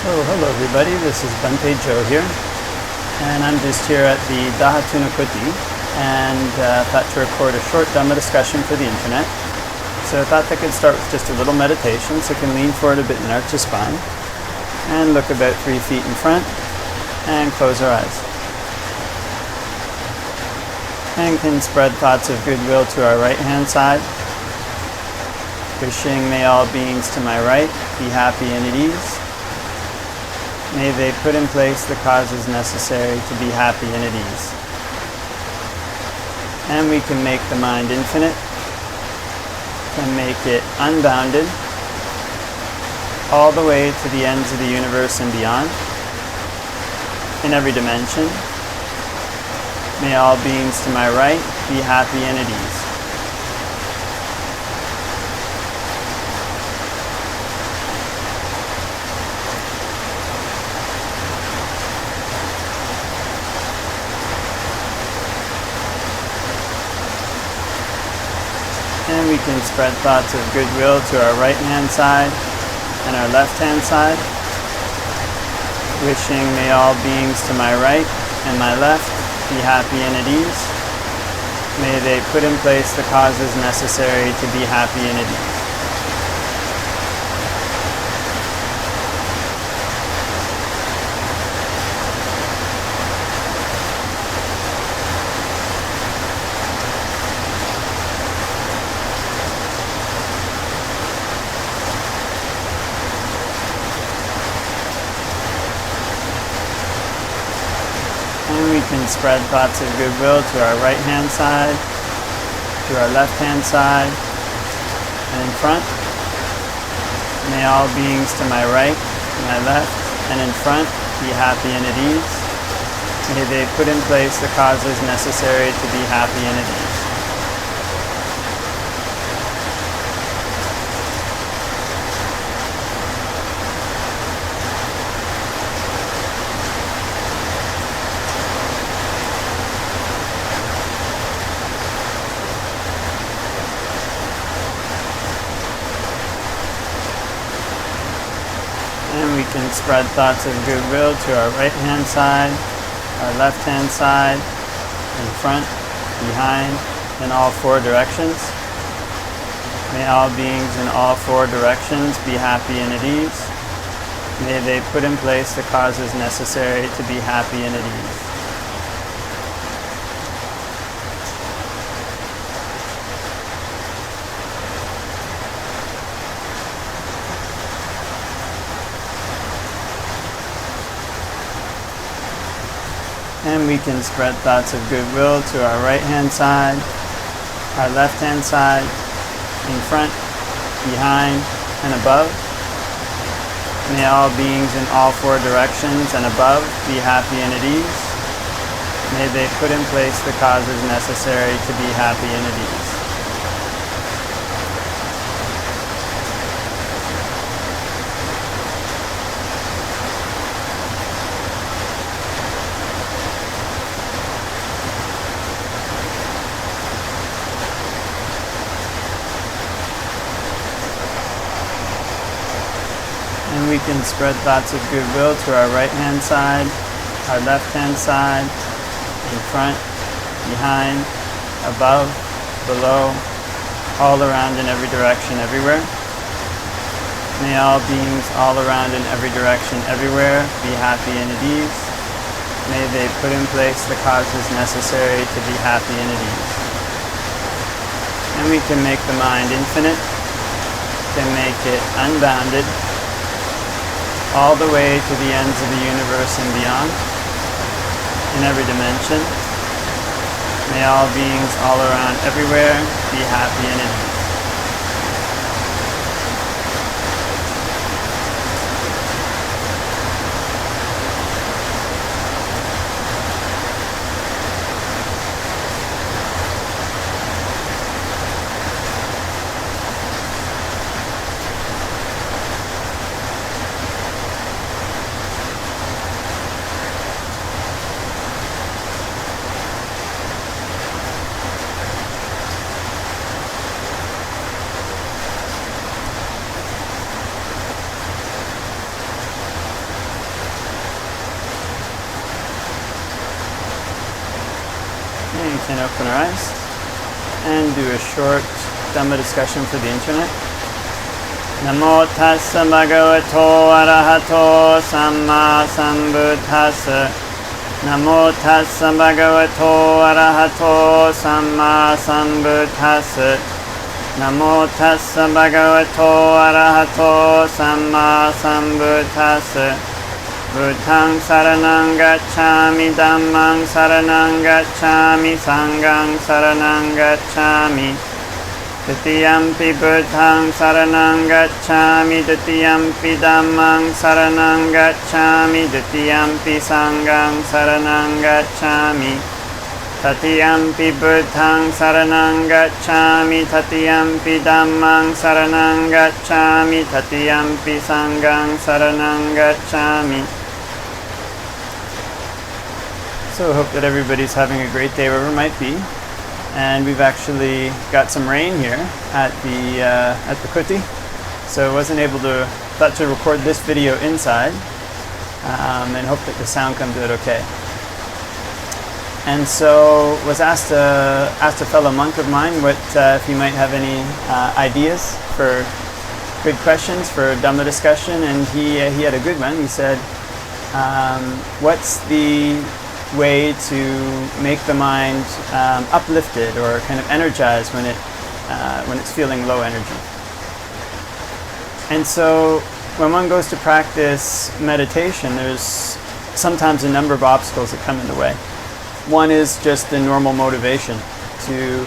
Oh, hello everybody, this is Bante Joe here, and I'm just here at the Dhamma Kuti, and thought to record a short Dhamma discussion for the internet. So I thought I could start with just a little meditation, so you can lean forward a bit and arch your spine, and look about 3 feet in front, and close our eyes. And can spread thoughts of goodwill to our right hand side, wishing may all beings to my right be happy and at ease. May they put in place the causes necessary to be happy and at ease. And we can make the mind infinite, can make it unbounded, all the way to the ends of the universe and beyond, in every dimension. May all beings to my right be happy and at ease. And we can spread thoughts of goodwill to our right hand side and our left hand side, wishing may all beings to my right and my left be happy and at ease. May they put in place the causes necessary to be happy and at ease. And we can spread thoughts of goodwill to our right hand side, to our left hand side, and in front. May all beings to my right, my left, and in front be happy and at ease. May they put in place the causes necessary to be happy and at ease. And we can spread thoughts of goodwill to our right hand side, our left hand side, in front, behind, in all 4 directions. May all beings in all 4 directions be happy and at ease. May they put in place the causes necessary to be happy and at ease. And we can spread thoughts of goodwill to our right hand side, our left hand side, in front, behind, and above. May all beings in all 4 directions and above be happy and at ease. May they put in place the causes necessary to be happy and at ease. And we can spread thoughts of goodwill to our right hand side, our left hand side, in front, behind, above, below, all around in every direction, everywhere. May all beings all around in every direction, everywhere be happy and at ease. May they put in place the causes necessary to be happy and at ease. And we can make the mind infinite, can make it unbounded, all the way to the ends of the universe and beyond, in every dimension. May all beings all around everywhere be happy and at ease. we can open our eyes and do a short Dhamma discussion for the internet. Namo tassa bhagavato arahato samma sambuddhassa. Namo tassa bhagavato arahato samma sambuddhassa. Namo tassa bhagavato arahato samma sambuddhassa. Buddhaṃ saranang gacchāmi, Dhammāṃ saranang gacchāmi, Sanghaṃ saranang gacchāmi. Tatiyampi Buddhaṃ saranang gacchāmi, Tatiyampi Dhammāṃ saranang gacchāmi, Tatiyampi Sanghaṃ saranang gacchāmi. Tatiyampi Buddhaṃ saranang gacchāmi, Tatiyampi Dhammāṃ saranang gacchāmi, Tatiyampi Sanghaṃ saranang gacchāmi. So I hope that everybody's having a great day wherever it might be. And we've actually got some rain here at the kuti. So I wasn't able to, thought to record this video inside and hope that the sound comes out okay. And so was asked a fellow monk of mine what if he might have any ideas for good questions for Dhamma discussion, and he had a good one. He said, what's the way to make the mind uplifted or kind of energized when it's feeling low energy? And so when one goes to practice meditation, there's sometimes a number of obstacles that come in the way. One is just the normal motivation to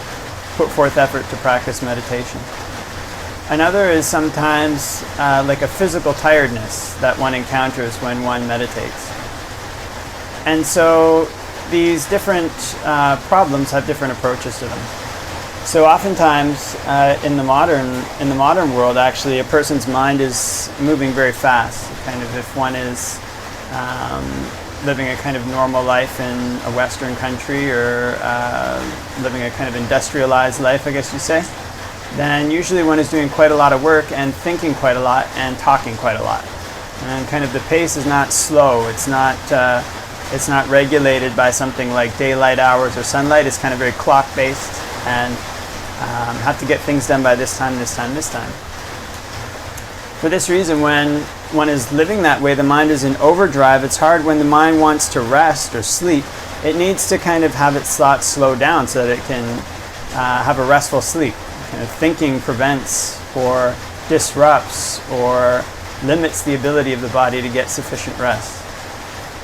put forth effort to practice meditation. Another is sometimes like a physical tiredness that one encounters when one meditates. And so these different problems have different approaches to them. So oftentimes in the modern world, actually, a person's mind is moving very fast. Kind of if one is living a kind of normal life in a Western country, or living a kind of industrialized life, I guess you say, then usually one is doing quite a lot of work and thinking quite a lot and talking quite a lot. And kind of the pace is not slow. It's not regulated by something like daylight hours or sunlight. It's kind of very clock-based, and have to get things done by this time, this time, this time. For this reason, when one is living that way, the mind is in overdrive. It's hard when the mind wants to rest or sleep. It needs to kind of have its thoughts slow down so that it can have a restful sleep. Kind of thinking prevents or disrupts or limits the ability of the body to get sufficient rest.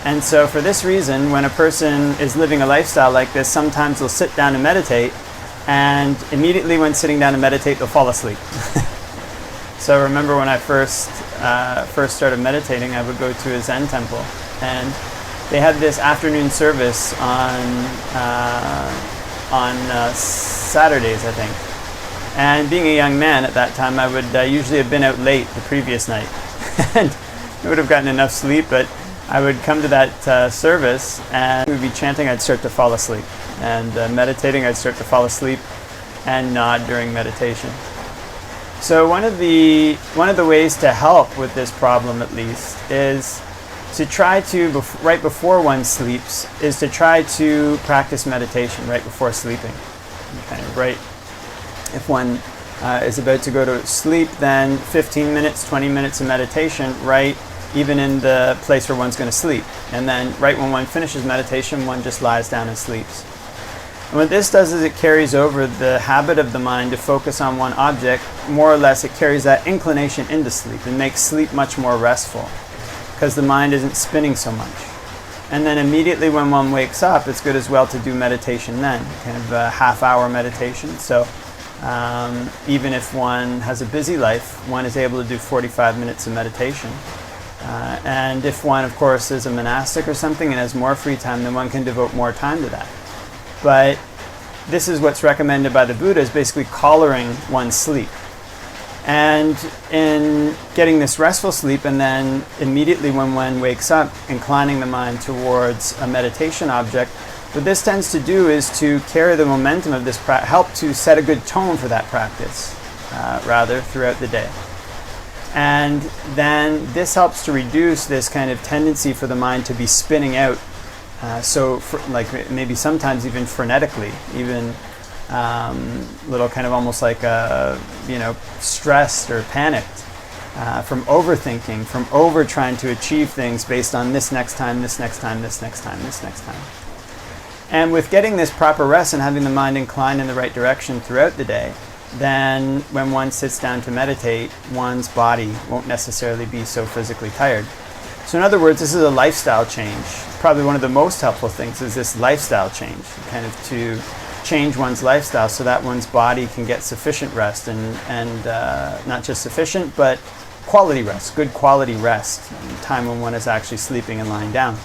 And so for this reason, when a person is living a lifestyle like this, sometimes they'll sit down and meditate, and immediately when sitting down to meditate, they'll fall asleep. So I remember when I first started meditating, I would go to a Zen temple, and they had this afternoon service on Saturdays, I think. And being a young man at that time, I would usually have been out late the previous night, and I would have gotten enough sleep, but I would come to that service and we would be chanting, I'd start to fall asleep. And meditating, I'd start to fall asleep and nod during meditation. So one of the ways to help with this problem, at least, is to try to, right before one sleeps, is to try to practice meditation right before sleeping. Kind of right, if one is about to go to sleep, then 15 minutes, 20 minutes of meditation, right, even in the place where one's going to sleep. And then right when one finishes meditation, one just lies down and sleeps. And what this does is it carries over the habit of the mind to focus on one object. More or less, it carries that inclination into sleep and makes sleep much more restful because the mind isn't spinning so much. And then immediately when one wakes up, it's good as well to do meditation then, kind of a half-hour meditation. So even if one has a busy life, one is able to do 45 minutes of meditation. And if one, of course, is a monastic or something and has more free time, then one can devote more time to that. But this is what's recommended by the Buddha, is basically collaring one's sleep. And in getting this restful sleep, and then immediately when one wakes up, inclining the mind towards a meditation object, what this tends to do is to carry the momentum of this help to set a good tone for that practice, rather, throughout the day. And then this helps to reduce this kind of tendency for the mind to be spinning out Maybe sometimes even frenetically, even little kind of almost like stressed or panicked from overthinking, from over trying to achieve things based on this next time, this next time, this next time, this next time. And with getting this proper rest and having the mind inclined in the right direction throughout the day, then when one sits down to meditate, one's body won't necessarily be so physically tired. So in other words, this is a lifestyle change. Probably one of the most helpful things is this lifestyle change, kind of to change one's lifestyle so that one's body can get sufficient rest and not just sufficient, but quality rest, good quality rest, time when one is actually sleeping and lying down.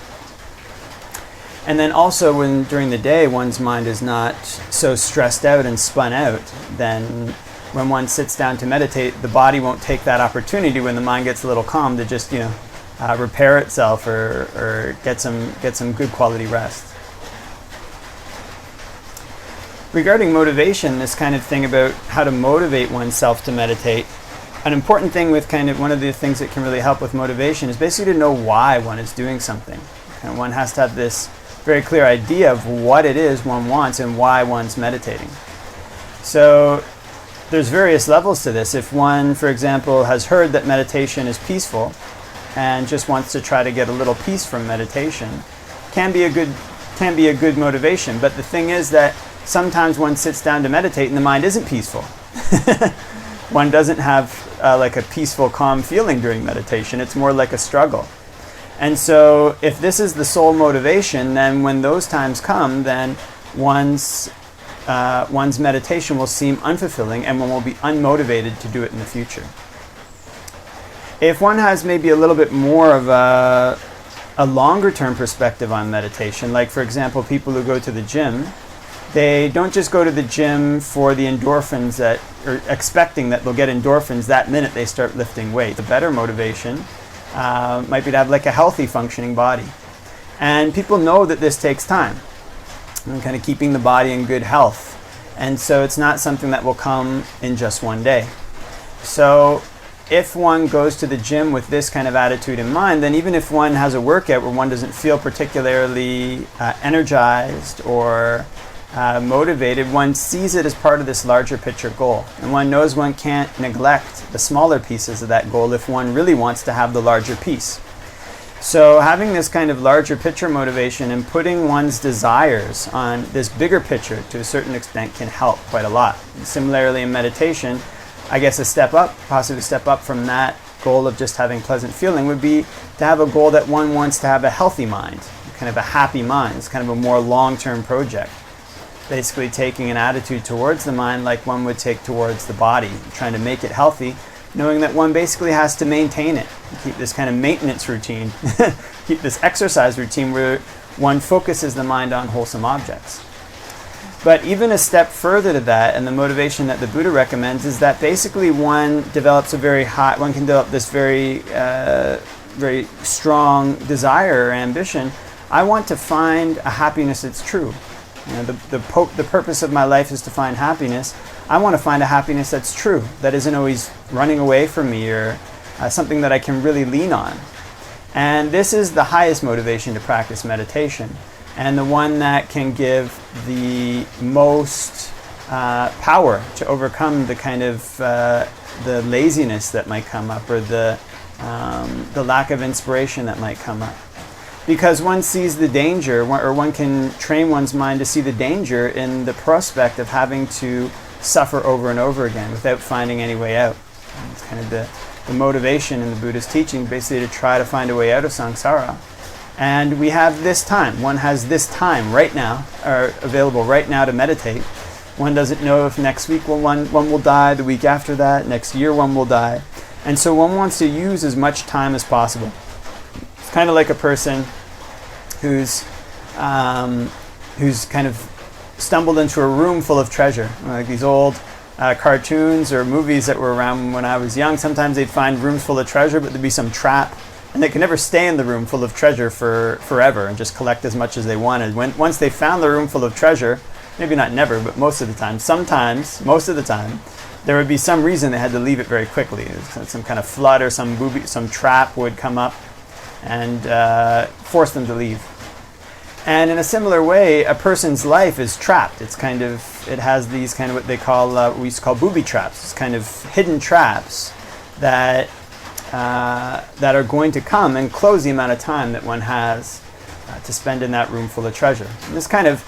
And then also when during the day one's mind is not so stressed out and spun out, then when one sits down to meditate, the body won't take that opportunity when the mind gets a little calm to just, repair itself or get some good quality rest. Regarding motivation, this kind of thing about how to motivate oneself to meditate, an important thing with kind of one of the things that can really help with motivation is basically to know why one is doing something. And one has to have this very clear idea of what it is one wants and why one's meditating. So there's various levels to this. If one, for example, has heard that meditation is peaceful and just wants to try to get a little peace from meditation, can be a good motivation. But the thing is that sometimes one sits down to meditate and the mind isn't peaceful. One doesn't have like a peaceful, calm feeling during meditation. It's more like a struggle. And so if this is the sole motivation, then when those times come, then one's meditation will seem unfulfilling and one will be unmotivated to do it in the future. If one has maybe a little bit more of a longer term perspective on meditation, like for example people who go to the gym, they don't just go to the gym for the endorphins or expecting that they'll get endorphins that minute they start lifting weight. The better motivation might be to have like a healthy functioning body. And people know that this takes time, and kind of keeping the body in good health. And so it's not something that will come in just one day. So if one goes to the gym with this kind of attitude in mind, then even if one has a workout where one doesn't feel particularly energized or motivated, one sees it as part of this larger picture goal. And one knows one can't neglect the smaller pieces of that goal if one really wants to have the larger piece. So having this kind of larger picture motivation and putting one's desires on this bigger picture to a certain extent can help quite a lot. And similarly in meditation, I guess possibly a step up from that goal of just having pleasant feeling would be to have a goal that one wants to have a healthy mind, kind of a happy mind. It's kind of a more long-term project. Basically taking an attitude towards the mind like one would take towards the body, trying to make it healthy, knowing that one basically has to maintain it, keep this kind of maintenance routine, keep this exercise routine where one focuses the mind on wholesome objects. But even a step further to that, and the motivation that the Buddha recommends is that basically one can develop this very strong desire or ambition. I want to find a happiness that's true. The purpose of my life is to find happiness. I want to find a happiness that's true, that isn't always running away from me or something that I can really lean on. And this is the highest motivation to practice meditation, and the one that can give the most power to overcome the kind of the laziness that might come up or the lack of inspiration that might come up. Because one sees the danger, or one can train one's mind to see the danger in the prospect of having to suffer over and over again without finding any way out. And it's kind of the motivation in the Buddha's teaching, basically to try to find a way out of samsara. And we have this time. One has this time right now, or available right now to meditate. One doesn't know if next week one will die, the week after that, next year one will die. And so one wants to use as much time as possible. It's kind of like a person who's kind of stumbled into a room full of treasure. Like these old cartoons or movies that were around when I was young, sometimes they'd find rooms full of treasure, but there'd be some trap, and they could never stay in the room full of treasure for forever and just collect as much as they wanted. Once they found the room full of treasure, maybe not never, but most of the time, most of the time, there would be some reason they had to leave it very quickly. Some kind of flood or some trap would come up and force them to leave. And in a similar way, a person's life is trapped. It has these kind of what they call, we used to call booby traps. It's kind of hidden traps that are going to come and close the amount of time that one has to spend in that room full of treasure. And this kind of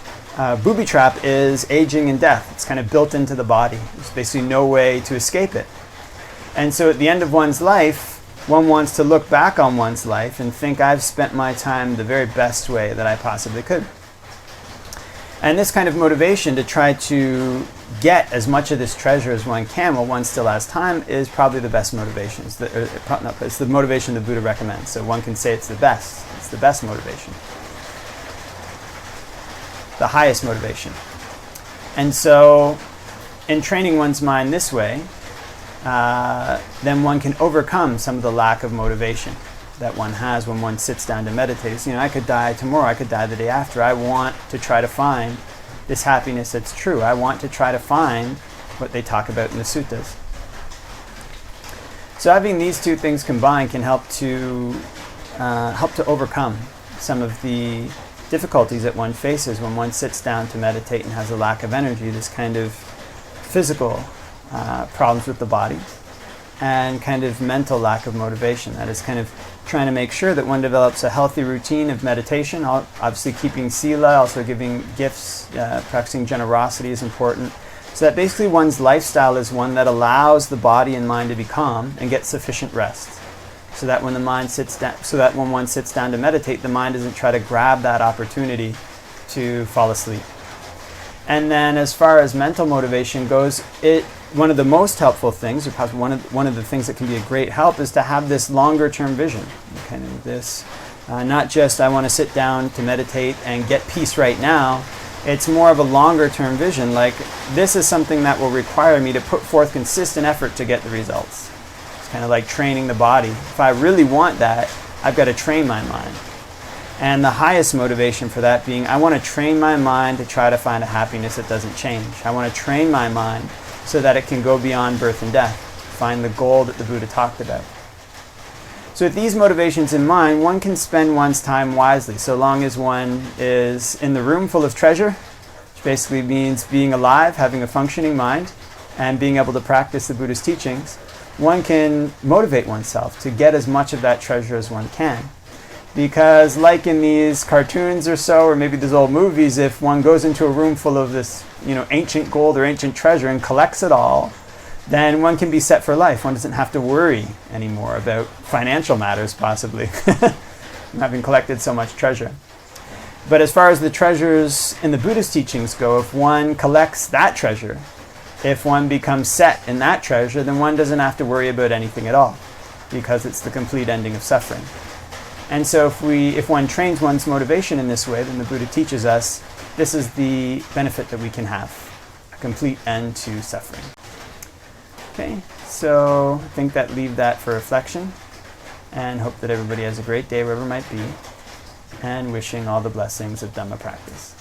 booby trap is aging and death. It's kind of built into the body. There's basically no way to escape it. And so at the end of one's life, one wants to look back on one's life and think, I've spent my time the very best way that I possibly could. And this kind of motivation to try to get as much of this treasure as one can while one still has time is probably the best motivation. It's the motivation the Buddha recommends. So one can say it's the best. It's the best motivation. The highest motivation. And so in training one's mind this way, then one can overcome some of the lack of motivation that one has when one sits down to meditate. So, I could die tomorrow, I could die the day after. I want to try to find this happiness that's true. I want to try to find what they talk about in the suttas. So having these two things combined can help to overcome some of the difficulties that one faces when one sits down to meditate and has a lack of energy, this kind of physical problems with the body, and kind of mental lack of motivation. That is kind of trying to make sure that one develops a healthy routine of meditation, obviously keeping sila, also giving gifts, practicing generosity is important, so that basically one's lifestyle is one that allows the body and mind to be calm and get sufficient rest, so that when one sits down to meditate, the mind doesn't try to grab that opportunity to fall asleep. And then as far as mental motivation goes, one of the most helpful things, or perhaps one of the things that can be a great help, is to have this longer term vision. Kind of this, not just I want to sit down to meditate and get peace right now. It's more of a longer term vision, like this is something that will require me to put forth consistent effort to get the results. It's kind of like training the body. If I really want that, I've got to train my mind. And the highest motivation for that being, I want to train my mind to try to find a happiness that doesn't change. I want to train my mind so that it can go beyond birth and death, find the goal that the Buddha talked about. So with these motivations in mind, one can spend one's time wisely, so long as one is in the room full of treasure, which basically means being alive, having a functioning mind, and being able to practice the Buddha's teachings. One can motivate oneself to get as much of that treasure as one can. Because like in these cartoons or so, or maybe these old movies, if one goes into a room full of this, ancient gold or ancient treasure and collects it all, then one can be set for life. One doesn't have to worry anymore about financial matters, possibly, having collected so much treasure. But as far as the treasures in the Buddhist teachings go, if one collects that treasure, if one becomes set in that treasure, then one doesn't have to worry about anything at all, because it's the complete ending of suffering. And so if one trains one's motivation in this way, then the Buddha teaches us this is the benefit that we can have, a complete end to suffering. Okay, so I think leave that for reflection, and hope that everybody has a great day wherever it might be, and wishing all the blessings of Dhamma practice.